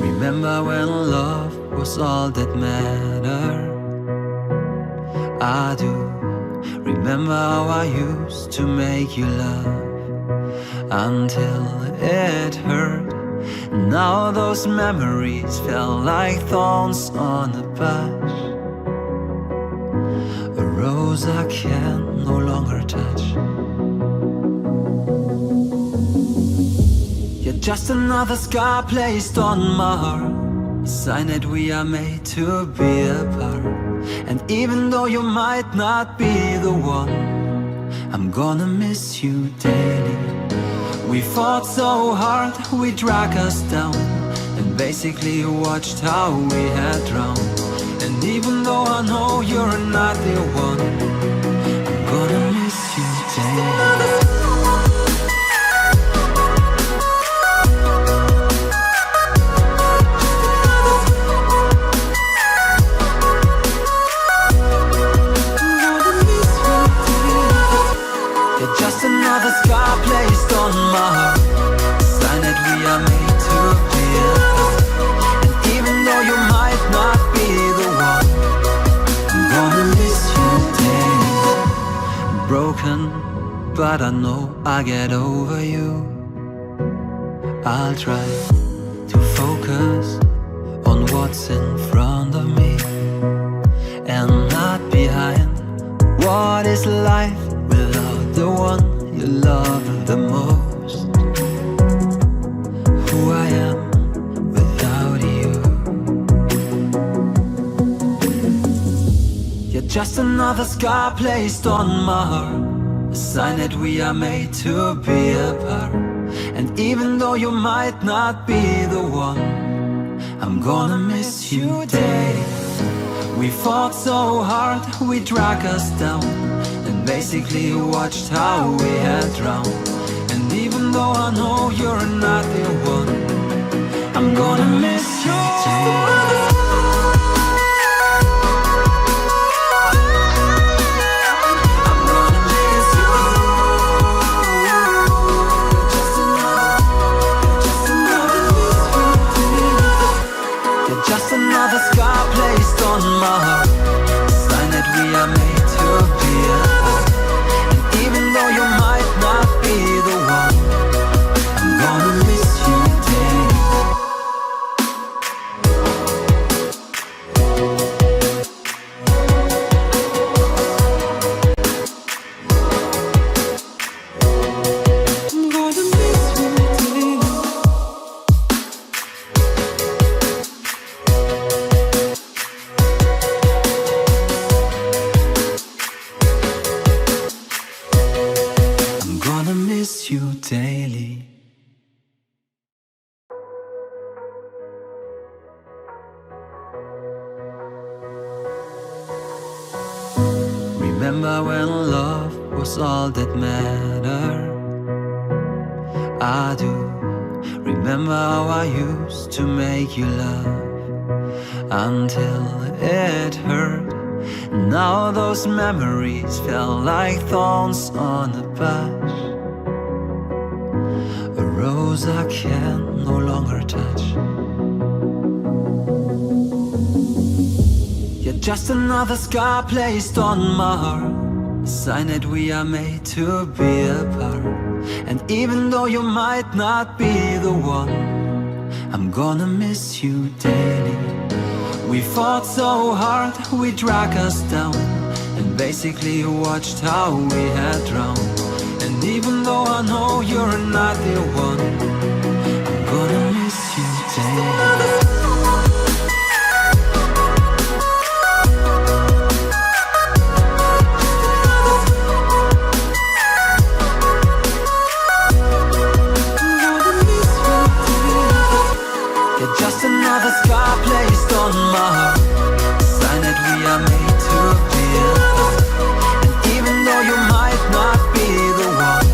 Remember when love was all that mattered? I do. Remember how I used to make you laugh until it hurt. Now those memories felt like thorns on a patch, a rose I can no longer touch. You're just another scar placed on my heart, a sign that we are made to be apart. And even though you might not be the one, I'm gonna miss you daily. We fought so hard, we dragged us down, and basically watched how we had drowned. And even though I know you're not the one, I'm gonna miss you daily. Just another scar placed on my heart, a sign that we are made to be apart. And even though you might not be the one, I'm gonna miss you daily. I'm broken, but I know I'll get over you. I'll try to focus on what's in front of me and not behind. What is life without the one you love the most? Who I am without you. You're just another scar placed on my heart, a sign that we are made to be apart. And even though you might not be the one, I'm gonna miss you daily. We fought so hard, we dragged us down, and basically watched how we had drowned. And even though I know you're not the one, I'm gonna miss you daily. Just another scar placed on my heart, a sign that we are made to be apart. And even though you might not be the one, I'm gonna miss you daily. I'm gonna miss you daily. Miss you daily. Remember when love was all that mattered? I do. Remember how I used to make you laugh until it hurt. Now those memories felt like thorns on a patch, a rose I can no longer touch. You're just another scar placed on my heart, a sign that we are made to be apart. And even though you might not be the one, I'm gonna miss you daily. We fought so hard, we dragged us down, and basically watched how we had drowned. And even though I know you're not the one, I'm gonna miss you daily. Just another scar placed on my heart, a sign that we are made to be apart. And even though you might not be the one,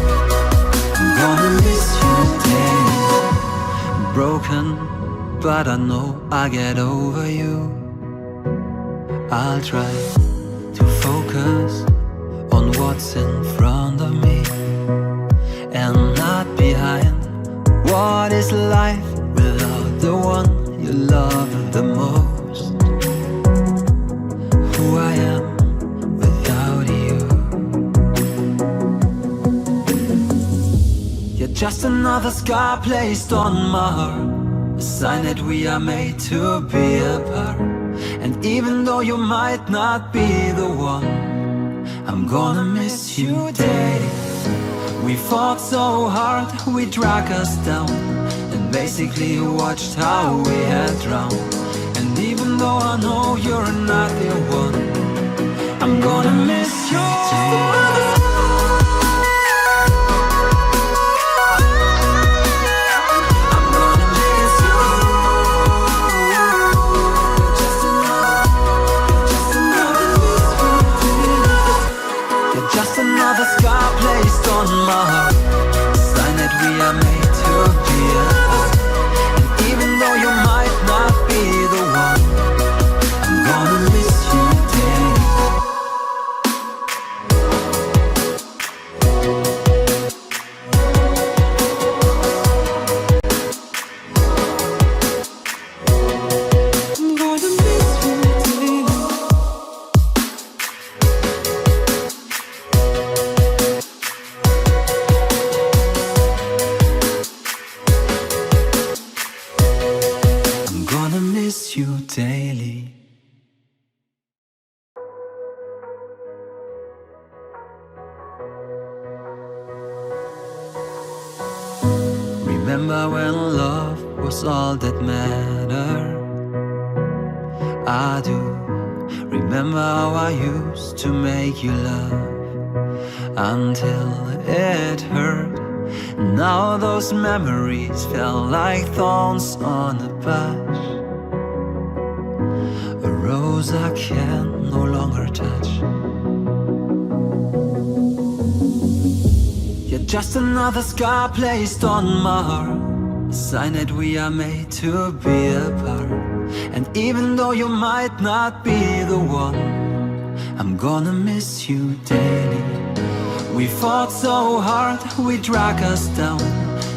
I'm gonna miss you daily. I'm broken, but I know I'll get over you. I'll try to focus on what's in front of me and not behind. What is life without the one you love the most? Who I am without you. You're just another scar placed on my heart, a sign that we are made to be apart. And even though you might not be the one, I'm gonna miss you daily. We fought so hard, we dragged us down, and basically watched how we had drowned. And even though I know you're not the one, I'm gonna miss you daily. Just another scar placed on my heart, a sign that we are made to be apart. And even though you might not be the one, I'm gonna miss you daily. I'm gonna miss you daily. You daily. Remember when love was all that mattered? I do. Remember how I used to make you laugh until it hurt. Now those memories felt like thorns on a patch, a rose I can no longer touch. You're just another scar placed on my heart, a sign that we are made to be apart. And even though you might not be the one, I'm gonna miss you daily. We fought so hard, we dragged us down,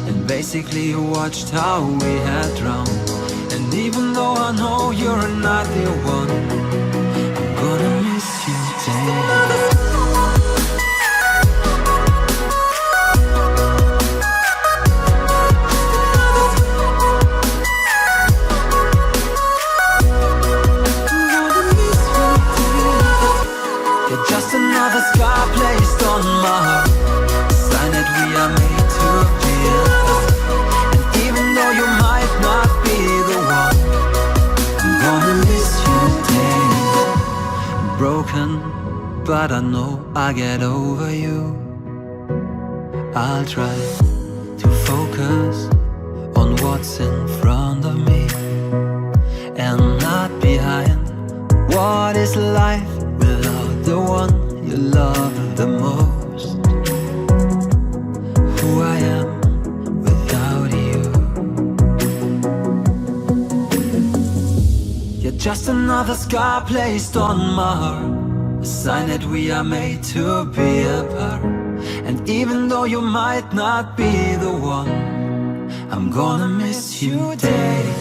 and basically watched how we had drowned. And even though I know you're not the one, I'm gonna miss you daily. You're just another scar placed on my heart, a sign that we are made to be apart. And even though you might not be the one, I'm gonna miss you daily. I'm broken, but I know I'll get over you. I'll try to focus on what's in front of me and not behind. What is life without the one you love the most? Who I am without you. You're just another scar placed on my heart, a sign that we are made to be apart. And even though you might not be the one, I'm gonna miss you daily.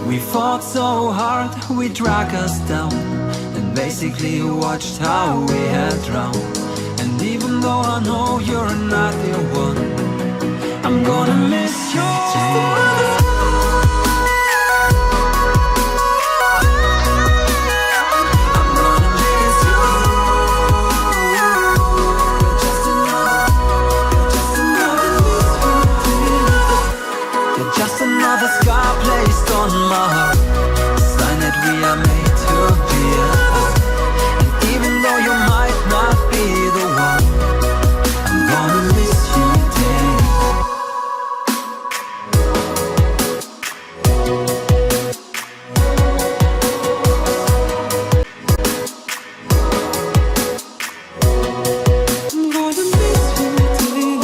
We fought so hard, we dragged us down, and basically watched how we had drowned. And even though I know you're not the one, I'm gonna miss you daily. Just another scar placed on my heart, a sign that we are made to be apart. And even though you might not be the one, I'm gonna miss you daily. I'm gonna miss you daily.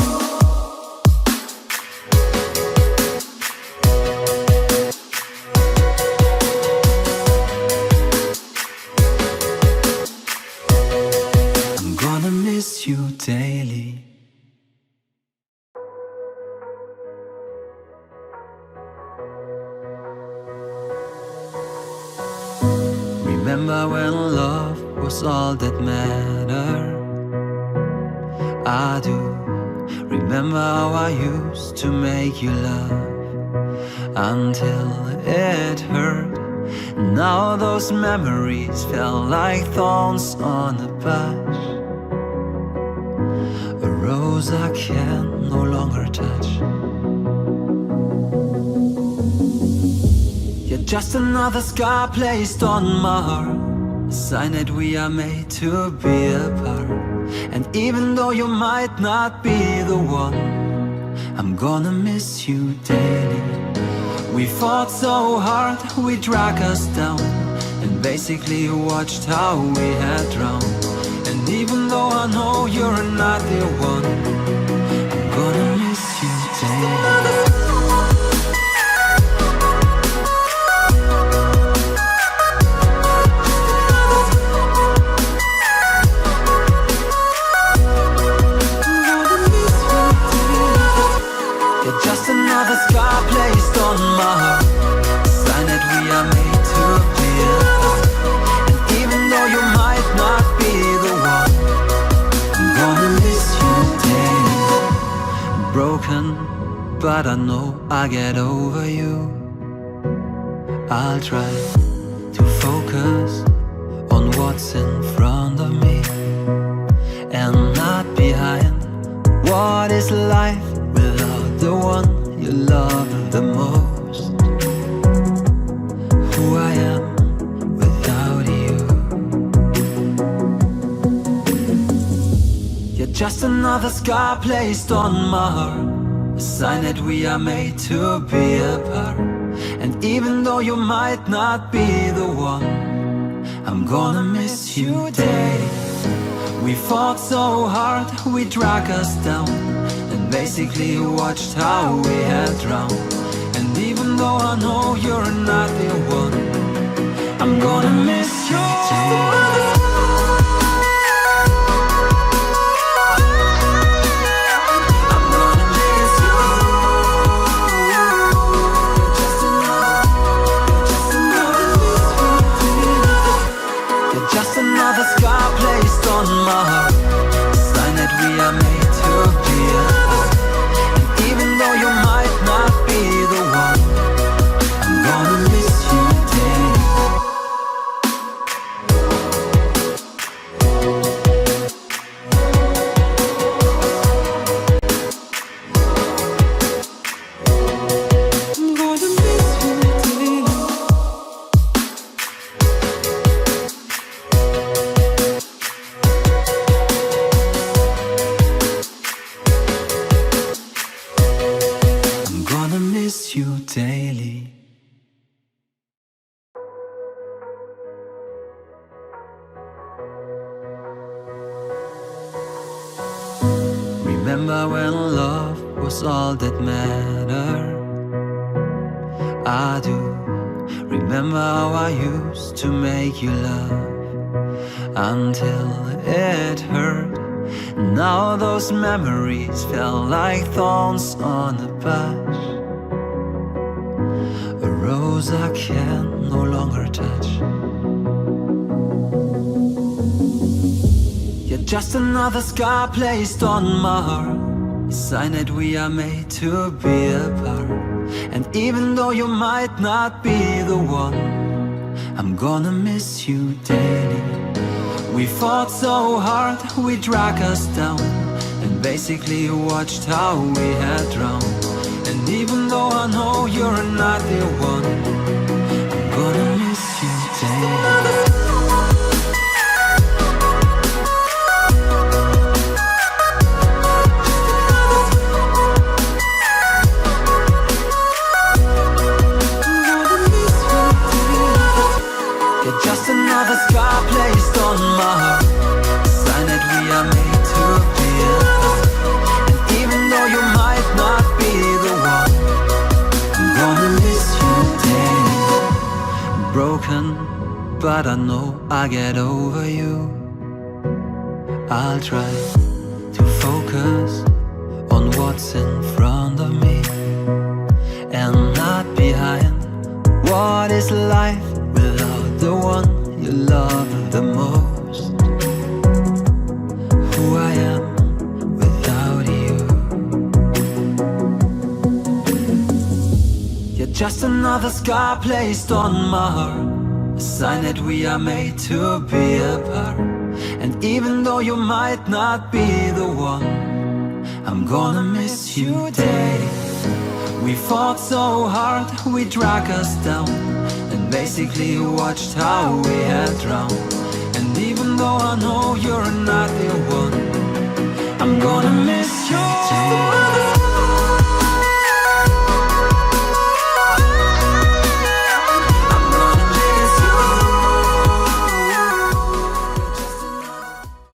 You daily. was all that mattered. I do remember how I used to make you laugh until it hurt. Now those memories felt like thorns on a patch, a rose I can no longer touch. You're just another scar placed on my heart, a sign that we are made to be apart. And even though you might not be the one, I'm gonna miss you daily. We fought so hard, we dragged us down, and basically watched how we had drowned. And even though I know you're not the one, I'm gonna miss you daily. Just another scar placed on my heart, a sign that we are made to be apart. And even though you might not be the one, I'm gonna miss you daily. I'm broken, but I know I'll get over you. I'll try to focus on what's in front of me and not behind. What is life without the one you love the most? Who I am without you. You're just another scar placed on my heart, a sign that we are made to be apart. And even though you might not be the one, I'm gonna miss you daily. We fought so hard, we dragged us down, and basically watched how we had drowned. And even though I know you're not the one, I'm gonna miss you daily. Just another scar placed on my heart, a sign that we are made to be apart. And even though you might not be the one, I'm gonna miss you daily. I'm gonna miss you daily. Miss you daily. Remember when love was all that mattered? I do remember how I used to make you laugh until it hurt. Now those memories felt like thorns on a patch, a rose I can no longer touch. You're just another scar placed on my heart, a sign that we are made to be apart. And even though you might not be the one, I'm gonna miss you daily. We fought so hard, we dragged us down, and basically watched how we had drowned. And even though I know you're not the one, I'm gonna miss you daily. You're just another scar placed on my heart, a sign that we are made to be apart. And even though you might not be the one, I'm gonna miss you daily. I'm broken, but I know I'll get over you. I'll try to focus on what's in front of me and not behind. What is life without the one you love the most? just another scar placed on my heart, a sign that we are made to be apart. And even though you might not be the one, I'm gonna miss you days. We fought so hard, we dragged us down, and basically watched how we had drowned. And even though I know you're not the one, I'm gonna miss